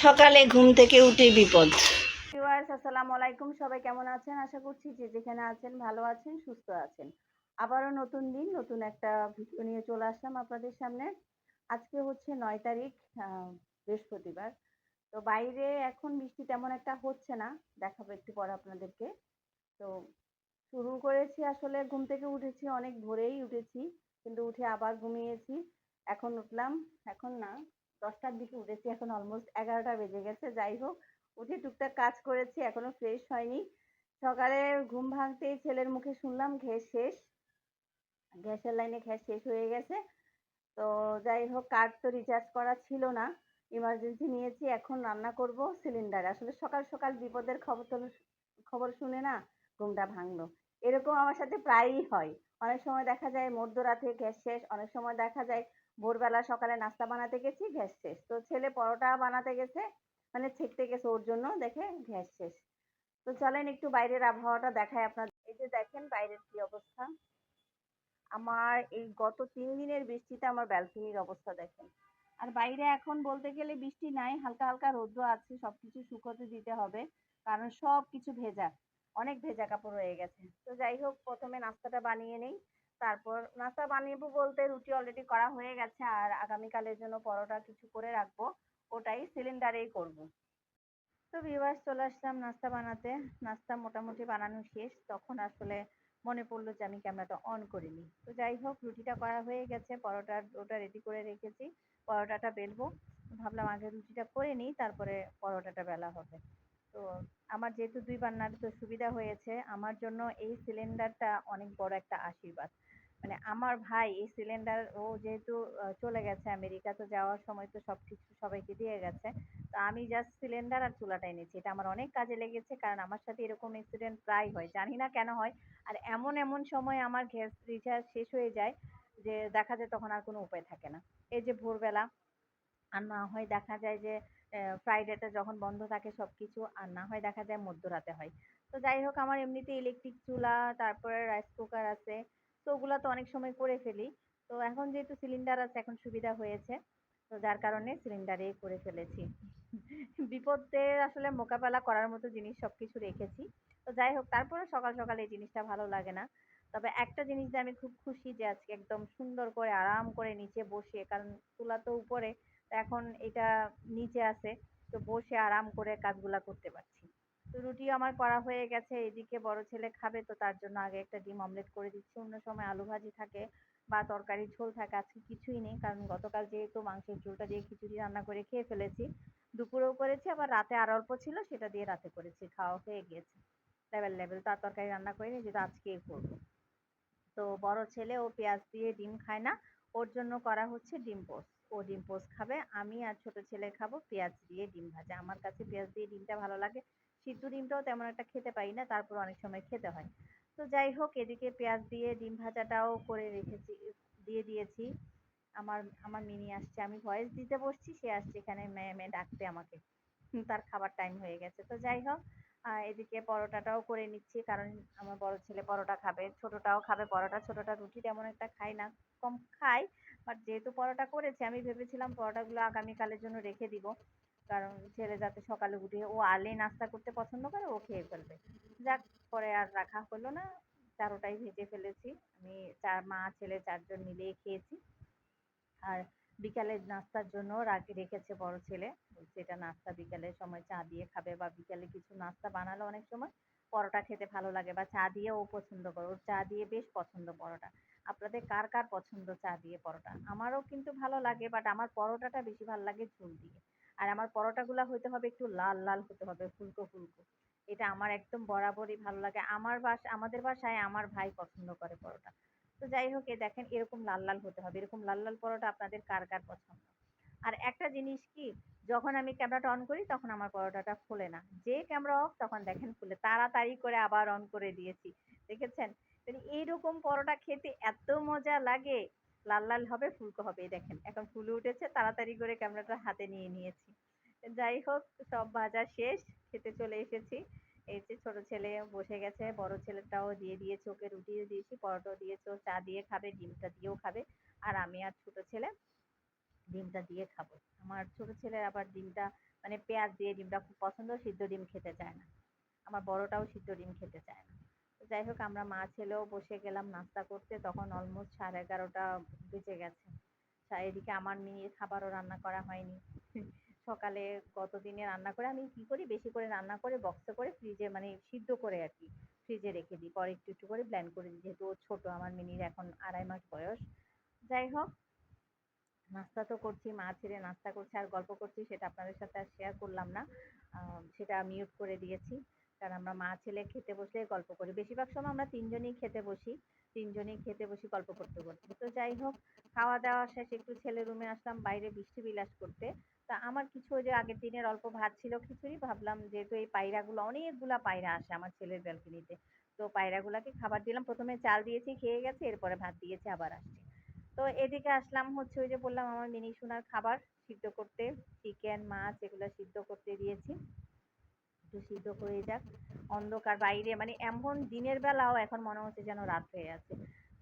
সকালে ঘুম থেকে উঠে বিপদ। আসসালামু আলাইকুম, সবাই কেমন আছেন? আশা করছি যে যেখানে আছেন ভালো আছেন, সুস্থ আছেন। আবারও নতুন দিন, নতুন একটা ভিডিও নিয়ে চলে আসলাম আপনাদের সামনে। আজকে হচ্ছে 9 তারিখ, বৃহস্পতিবার। তো বাইরে এখন বৃষ্টি তেমন একটা হচ্ছে না, দেখাবো একটু পরে আপনাদেরকে। তো শুরু করেছি, আসলে ঘুম থেকে উঠেছি অনেক ভোরেই উঠেছি, কিন্তু উঠে আবার ঘুমিয়েছি। এখন উঠলাম, এখন না, 10টার দিকে উঠেছি, এখন অলমোস্ট 11টা বেজে গেছে। যাই হোক, উঠে টুকটাক কাজ করেছি, এখনো ফ্রেশ হয়নি। সকালে ঘুম ভাঙতেই ছেলের মুখে শুনলাম গ্যাস শেষ, গ্যাসের লাইনে গ্যাস শেষ হয়ে গেছে। তো যাই হোক, কার্ড তো রিচার্জ করা ছিল না, ইমার্জেন্সি নিয়েছি। এখন রান্না করব সিলিন্ডার। আসলে সকাল সকাল বিপদের খবর শুনে না ঘুমটা ভাঙলো। এরকম আমার সাথে প্রায়ই হয়। অনেক সময় দেখা যায় মধ্যরাতে গ্যাস শেষ, অনেক সময় দেখা যায় ভোরবেলা সকালে নাস্তা বানাতে গেছি গ্যাস শেষ। তো ছেলে পরোটা বানাতে গেছে, মানে ছেঁকতে গেছে, ওর জন্য দেখে গ্যাস শেষ। তো চলেন একটু বাইরের আবহাওয়াটা দেখায় আপনাদের। এই যে দেখেন বাইরের কি অবস্থা। আমার এই গত 3 দিনের বৃষ্টিতে আমার ব্যালকনির অবস্থা দেখেন। আর বাইরে এখন বলতে গেলে বৃষ্টি নাই, হালকা হালকা রৌদ্র আছে, সবকিছু শুকোতে দিতে হবে, কারণ সবকিছু ভেজা, অনেক ভেজা কাপড় হয়ে গেছে। তো যাই হোক, প্রথমে নাস্তাটা বানিয়ে নেই। তারপর নাস্তা বানিয়েবো বলতে রুটি অলরেডি করা হয়ে গেছে, আর আগামীকালের জন্য পরোটা কিছু করে রাখবো, ওটাই সিলিন্ডারেই করব। তো ভিউয়ার্স, চলে আসলাম নাস্তা বানাতে। নাস্তা মোটামুটি বানানো শেষ, তখন আসলে মনে পড়লো যে আমি ক্যামেরাটা অন করিনি। তো যাই হোক, রুটিটা করা হয়ে গেছে, পরোটার ওটা রেডি করে রেখেছি, পরোটাটা বেলবো। ভাবলাম আগে রুটিটা করে নিই, তারপরে পরোটাটা বেলা হবে। তো আমার যেহেতু 2 বান্নার তো সুবিধা হয়েছে, আমার জন্য এই সিলিন্ডারটা অনেক বড় একটা আশীর্বাদ। মানে আমার ভাই এই সিলিন্ডার, ও যেহেতু চলে গেছে আমেরিকা, তো যাওয়ার সময় তো সবকিছু সবাইকে দিয়ে গেছে। তো আমি জাস্ট সিলিন্ডার আর চুলাটা এনেছি, এটা আমার অনেক কাজে লেগেছে, কারণ আমার সাথে এরকম অ্যাক্সিডেন্ট প্রায় হয়, জানি না কেন হয়। আর এমন এমন সময় আমার গ্যাস রিচার্জ শেষ হয়ে যায় যে দেখা যায় তখন আর কোনো উপায় থাকে না। এই যে ভোরবেলা, আর না হয় দেখা যায় যে ফ্রাইডেতে যখন বন্ধ থাকে সবকিছু, আর না হয় দেখা যায় মধ্যরাতে হয়। তো যাই হোক, আমার এমনিতে ইলেকট্রিক চুলা, তারপরে রাইস কুকার আছে, তো ওগুলা তো অনেক সময় করে ফেলি। তো এখন যেহেতু সিলিন্ডার আছে, এখন সুবিধা হয়েছে, তো যার কারণে সিলিন্ডারেই করে ফেলেছি। বিপদের আসলে মোকাবেলা করার মতো জিনিস সবকিছু রেখেছি। তো যাই হোক, তারপরে সকাল সকাল এই জিনিসটা ভালো লাগে না। তবে একটা জিনিস যে আমি খুব খুশি, যে আজকে একদম সুন্দর করে আরাম করে নিচে বসে, কারণ চুলা তো উপরে, তো এখন এটা নিচে আছে, তো বসে আরাম করে কাজগুলা করতে পারছি। তো রুটি আমার করা হয়ে গেছে, এদিকে বড় ছেলে খাবে, তো তার জন্য আগে একটা ডিম অমলেট করে দিচ্ছি। অন্য সময় আলু ভাজি থাকে বা তরকারি ঝোল থাকে, আজকে কিছুই নেই, কারণ গতকাল যেহেতু মাংসের ঝোলটা দিয়ে খিচুড়ি রান্না করে খেয়ে ফেলেছি, দুপুরেও করেছি, আবার রাতে আর অল্প ছিল, সেটা দিয়ে রাতে করেছি, খাওয়া হয়ে গিয়েছে। লেভেল লেভেল তার তরকারি রান্না করিনি, যেটা আজকেই করবো। তো বড় ছেলে ও পেঁয়াজ দিয়ে ডিম খায় না, ওর জন্য করা হচ্ছে ডিম পোস্ট। ও ডিম পোস্ট খাবে, আমি আর ছোট ছেলে খাবো পেঁয়াজ দিয়ে ডিম ভাজা। আমার কাছে পেঁয়াজ দিয়ে ডিমটা ভালো লাগে, সিদ্ধ ডিমটাও তেমন একটা খেতে পারি না, তারপর অনেক সময় খেতে হয়। তো যাই হোক, এদিকে পেঁয়াজ দিয়ে ডিম ভাজাটাও করে রেখেছি, দিয়ে দিয়েছি। আমার আমার মিনি আসছে, আমি ভয়েস দিতে বসছি, সে আসছে এখানে মেয়ে মেয়ে ডাকতে আমাকে। তার খাবার টাইম হয়ে গেছে। তো যাই হোক, এদিকে পরোটাটাও করে নিচ্ছি, কারণ আমার বড় ছেলে পরোটা খাবে, ছোটটাও খাবে পরোটা। ছোটটা রুটি তেমন একটা খায় না, কম খায়। বাট যেহেতু পরোটা করেছি, আমি ভেবেছিলাম পরোটাগুলো আগামীকালের জন্য রেখে দিব, কারণ ছেলে যাতে সকালে উঠে, ও আর্লি নাস্তা করতে পছন্দ করে, ও খেয়ে ফেলবে। যাক, পরে আর রাখা হলো না, চারোটাই ভেজে ফেলেছি। আমি মা ছেলে 4জন মিলেই খেয়েছি। আর বিকালের নাস্তার জন্য রেখেছে বড় ছেলে, বলছে এটা নাস্তা, বিকালের সময় চা দিয়ে খাবে, বা বিকালে কিছু নাস্তা বানালো, অনেক সময় পরোটা খেতে ভালো লাগে, বা চা দিয়ে ও পছন্দ করে, ওর চা দিয়ে বেশ পছন্দ পরোটা। আপনাদের কার কার পছন্দ চা দিয়ে পরোটা? আমারও কিন্তু ভালো লাগে, বাট আমার পরোটাটা বেশি ভালো লাগে ঝোল দিয়ে। আর আমার পরোটাগুলা হইতে হবে একটু লাল লাল হতে হবে, ফুলকো ফুলকো, এটা আমার একদম বরাবরই ভালো লাগে। আমাদের বাসায় আমার ভাই পছন্দ করে পরোটা। তো যাই হোক, দেখেন এরকম লাল লাল হতে হবে, এরকম লাল লাল পরোটা আপনাদের কার কার পছন্দ? আর একটা জিনিস কি, যখন আমি ক্যামেরাটা অন করি তখন আমার পরোটাটা ফোলে না, যে ক্যামেরা অফ তখন দেখেন ফুলে, তাড়াতাড়ি করে আবার অন করে দিয়েছি, দেখেছেন? মানে এইরকম পরোটা খেতে এত মজা লাগে, লাল লাল হবে, ফুলকো হবে। এই দেখেন এখন ফুলে উঠেছে, তাড়াতাড়ি করে ক্যামেরাটা হাতে নিয়ে নিয়েছি। যাই হোক, সব ভাজা শেষ, খেতে চলে এসেছি। এই যে ছোট ছেলে বসে গেছে, বড় ছেলেটাও দিয়ে দিয়েছি, ওকে রুটিও দিয়েছি, পরোটাও দিয়েছি, ও চা দিয়ে খাবে, ডিমটা দিয়েও খাবে। আর আমি আর ছোট ছেলে ডিমটা দিয়ে খাবো। আমার ছোট ছেলের আবার ডিমটা মানে পেঁয়াজ দিয়ে ডিমটা খুব পছন্দ, সিদ্ধ ডিম খেতে চায় না। আমার বড়টাও সিদ্ধ ডিম খেতে চায় না। তো যাই হোক আমরা মা ছেলেও বসে গেলাম নাস্তা করতে, তখন অলমোস্ট 11:30 বেজে গেছে। এদিকে আমার মেয়ের খাবারও রান্না করা হয়নি। সকালে গতদিনে রান্না করে আমি কি করি, বেশি করে রান্না করে বক্সে করে ফ্রিজে মানে সিদ্ধ করে আর কি ফ্রিজে রেখে দিই, পরে একটু একটু করে ব্ল্যান্ড করে দিই, যেহেতু ও ছোট, আমার মিনির এখন 2.5 মাস বয়স। যাই হোক, নাস্তা তো করছি, মা ছেলে নাস্তা করছে আর গল্প করছি, সেটা আপনাদের সাথে আর শেয়ার করলাম না। সেটা মিউট করে দিয়েছি। কারণ আমরা মা ছেলে খেতে বসলে গল্প করি। বেশিরভাগ সময় আমরা ৩ জনই খেতে বসি। ৩ জনই খেতে বসি গল্প করতে, করতে। তো যাই হোক, খাওয়া-দাওয়া শেষে একটু ছেলের রুমে আসলাম বাইরে বৃষ্টি বিলাস করতে। তা আমার কিছু ওই যে আগের দিনের অল্প ভাত ছিল খিচুড়ি, ভাবলাম যেহেতু এই পায়রাগুলো অনেকগুলা পায়রা আসে আমার ছেলের ব্যালকনিতে। তো পায়রাগুলাকে খাবার দিলাম। ১ম এ চাল দিয়েছি, খেয়ে গেছে। এরপরে ভাত দিয়েছি, আবার আসছে। তো এদিকে আসলাম হচ্ছে ওই যে বললাম আমার মিনি সোনার খাবার সিদ্ধ করতে, চিকেন মাছ এগুলো সিদ্ধ করতে দিয়েছি, একটু সিদ্ধ হয়ে যাক। অন্ধকার বাইরে মানে এমন দিনের বেলাও এখন মনে হচ্ছে যেন রাত হয়ে আছে।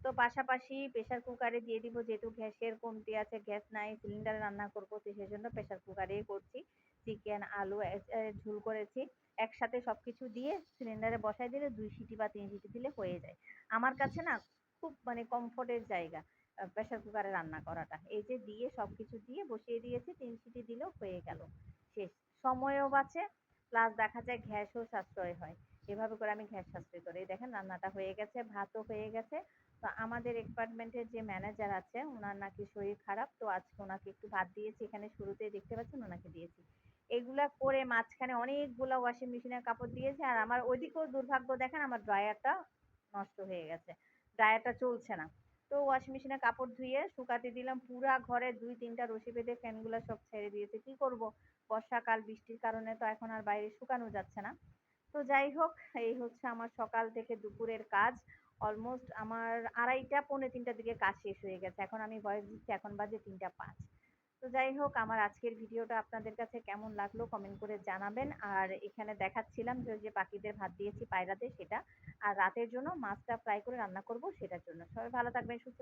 তো পাশাপাশি প্রেসার কুকারে দিয়ে দিব, যেহেতু গ্যাসের কমতি আছে, গ্যাস নাই, সিলিন্ডারে রান্না করবো, তো সেজন্য প্রেসার কুকারেই করছি। চিকেন আলু ঝুল করেছি, একসাথে সবকিছু দিয়ে সিলিন্ডারে বসাই দিলে 2 সিটি বা 3 সিটি দিলে হয়ে যায়। আমার কাছে না খুব মানে কমফোর্টের জায়গা প্রেসার কুকারে রান্না করাটা। এই যে দিয়ে সবকিছু দিয়ে বসিয়ে দিয়েছি, 3 সিটি দিলেও হয়ে গেল, শেষ। সময়ও বাঁচে, প্লাস দেখা যায় গ্যাসও সাশ্রয় হয়। এভাবে করে আমি গ্যাস সাশ্রয় করি। এই দেখেন রান্নাটা হয়ে গেছে, ভাতও হয়ে গেছে। তো আমাদের ডিপার্টমেন্টের যে ম্যানেজার আছে ওনার নাকি শরীর খারাপ, তো আজকে ওনাকে একটু ভাত দিয়েছি, এখানে শুরুতেই দেখতে পাচ্ছেন ওনাকে দিয়েছি। এগুলা করে মাঝখানে অনেকগুলা ওয়াশিং মেশিনের কাপড় দিয়েছি, আর আমার ওইদিকেও দুর্ভাগ্য দেখেন আমার ড্রায়ারটা নষ্ট হয়ে গেছে, ড্রায়ারটা চলছে না। তো ওয়াশিং মেশিনে কাপড় ধুয়ে শুকাতে দিলাম, পুরা ঘরে 2-3টা রশি বেঁধে ফ্যানগুলা সব ছেড়ে দিয়েছে। কি করব, বর্ষাকাল, বৃষ্টির কারণে তো এখন আর বাইরে শুকানো যাচ্ছে না। তো যাই হোক, এই হচ্ছে আমার সকাল থেকে দুপুরের কাজ। অলমোস্ট আমার 2:30 পৌনে 3টার দিকে কাজ শেষ হয়ে গেছে। এখন আমি ভয়েস দিচ্ছি, এখন বাজে 3টা 5। তো যাই হোক, আমার আজকের ভিডিওটা আপনাদের কাছে কেমন লাগলো কমেন্ট করে জানাবেন। আর এখানে দেখাচ্ছিলাম যে ওই যে পাখিদের ভাত দিয়েছি পায়রাদের, সেটা। আর রাতের জন্য মাছটা ফ্রাই করে রান্না করব সেটার জন্য। সবাই ভালো থাকবেন, সুস্থ